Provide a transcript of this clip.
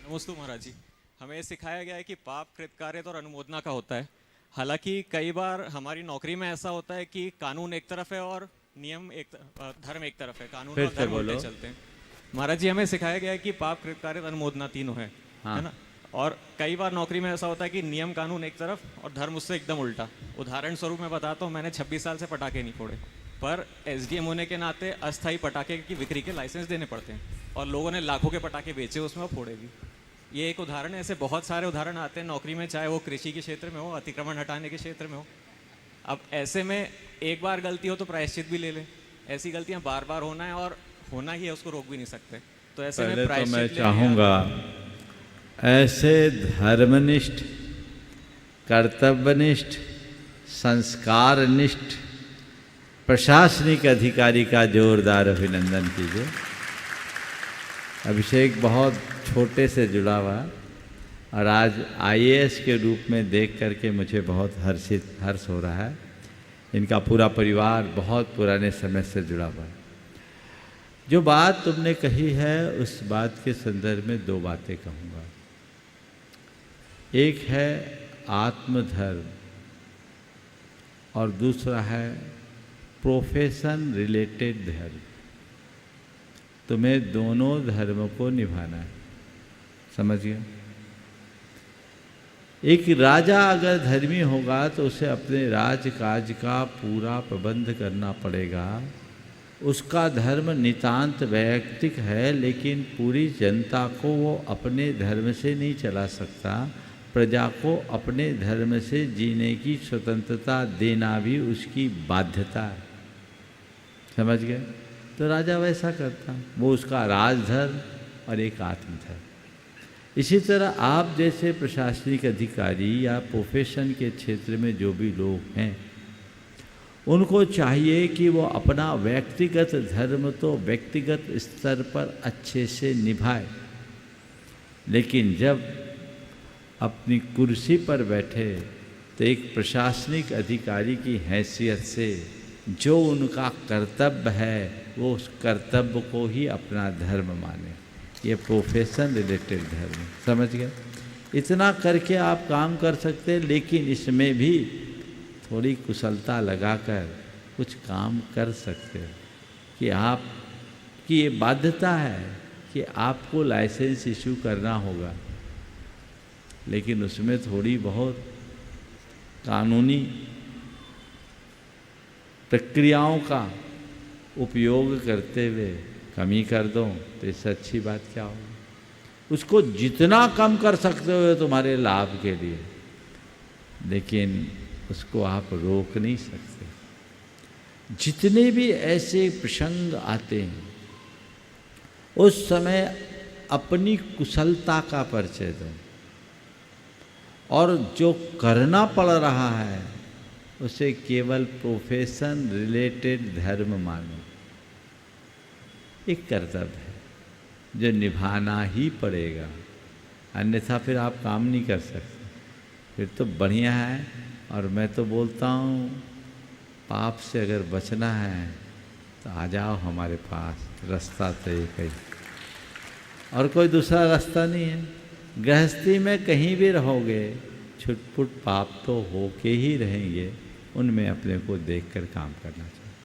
नमस्ते महाराज जी। हमें सिखाया गया है कि पाप कृतकार्यता और अनुमोदना का होता है। हालांकि कई बार हमारी नौकरी में ऐसा होता है कि कानून एक तरफ है और नियम धर्म एक तरफ है, कानून फिर और से धर्म उल्टे बोलो। चलते हैं। महाराज जी, हमें सिखाया गया है कि पाप कृतकार्यता अनुमोदना तीनों है हाँ। ना। और कई बार नौकरी में ऐसा होता है कि नियम कानून एक तरफ और धर्म उससे एकदम उल्टा। उदाहरण स्वरूप मैं बताता हूँ, मैंने 26 साल से पटाखे नहीं फोड़े, पर एसडीएम होने के नाते अस्थायी पटाखे की बिक्री के लाइसेंस देने पड़ते हैं, और लोगों ने लाखों के पटाखे बेचे उसमें और फोड़े भी। ये एक उदाहरण है, ऐसे बहुत सारे उदाहरण आते हैं नौकरी में, चाहे वो कृषि के क्षेत्र में हो, अतिक्रमण हटाने के क्षेत्र में हो। अब ऐसे में एक बार गलती हो तो प्रायश्चित भी ले ले, ऐसी गलतियां बार बार होना है और होना ही है, उसको रोक भी नहीं सकते। तो ऐसे में पहले तो मैं प्रायश्चित ले चाहूँगा ऐसे धर्मनिष्ठ, कर्तव्यनिष्ठ, संस्कारनिष्ठ प्रशासनिक अधिकारी का जोरदार अभिनंदन कीजिए। अभिषेक बहुत छोटे से जुड़ा हुआ और आज आईएएस के रूप में देख करके मुझे बहुत हर्ष हो रहा है। इनका पूरा परिवार बहुत पुराने समय से जुड़ा हुआ है। जो बात तुमने कही है उस बात के संदर्भ में दो बातें कहूँगा। एक है आत्मधर्म और दूसरा है प्रोफेशन रिलेटेड धर्म। तुम्हें दोनों धर्म को निभाना है, समझ गए। एक राजा अगर धर्मी होगा तो उसे अपने राजकाज का पूरा प्रबंध करना पड़ेगा। उसका धर्म नितांत वैयक्तिक है, लेकिन पूरी जनता को वो अपने धर्म से नहीं चला सकता। प्रजा को अपने धर्म से जीने की स्वतंत्रता देना भी उसकी बाध्यता है, समझ गए। तो राजा वैसा करता, वो उसका राजधर्म और एक आत्मधर्म। इसी तरह आप जैसे प्रशासनिक अधिकारी या प्रोफेशन के क्षेत्र में जो भी लोग हैं, उनको चाहिए कि वो अपना व्यक्तिगत धर्म तो व्यक्तिगत स्तर पर अच्छे से निभाए, लेकिन जब अपनी कुर्सी पर बैठे तो एक प्रशासनिक अधिकारी की हैसियत से जो उनका कर्तव्य है वो उस कर्तव्य को ही अपना धर्म माने। ये प्रोफेशन रिलेटेड धर्म, समझ गए। इतना करके आप काम कर सकते हैं, लेकिन इसमें भी थोड़ी कुशलता लगाकर कुछ काम कर सकते हो कि आपकी ये बाध्यता है कि आपको लाइसेंस इशू करना होगा, लेकिन उसमें थोड़ी बहुत कानूनी प्रक्रियाओं का उपयोग करते हुए कमी कर दो तो इससे अच्छी बात क्या होगी। उसको जितना कम कर सकते हो तुम्हारे लाभ के लिए, लेकिन उसको आप रोक नहीं सकते। जितने भी ऐसे प्रसंग आते हैं उस समय अपनी कुशलता का परिचय दो, और जो करना पड़ रहा है उसे केवल प्रोफेशन रिलेटेड धर्म मानो। एक कर्तव्य है जो निभाना ही पड़ेगा, अन्यथा फिर आप काम नहीं कर सकते। फिर तो बढ़िया है। और मैं तो बोलता हूँ, पाप से अगर बचना है तो आ जाओ हमारे पास, रास्ता तो एक ही, और कोई दूसरा रास्ता नहीं है। गृहस्थी में कहीं भी रहोगे, छुटपुट पाप तो होके ही रहेंगे, उनमें अपने को देखकर काम करना चाहिए।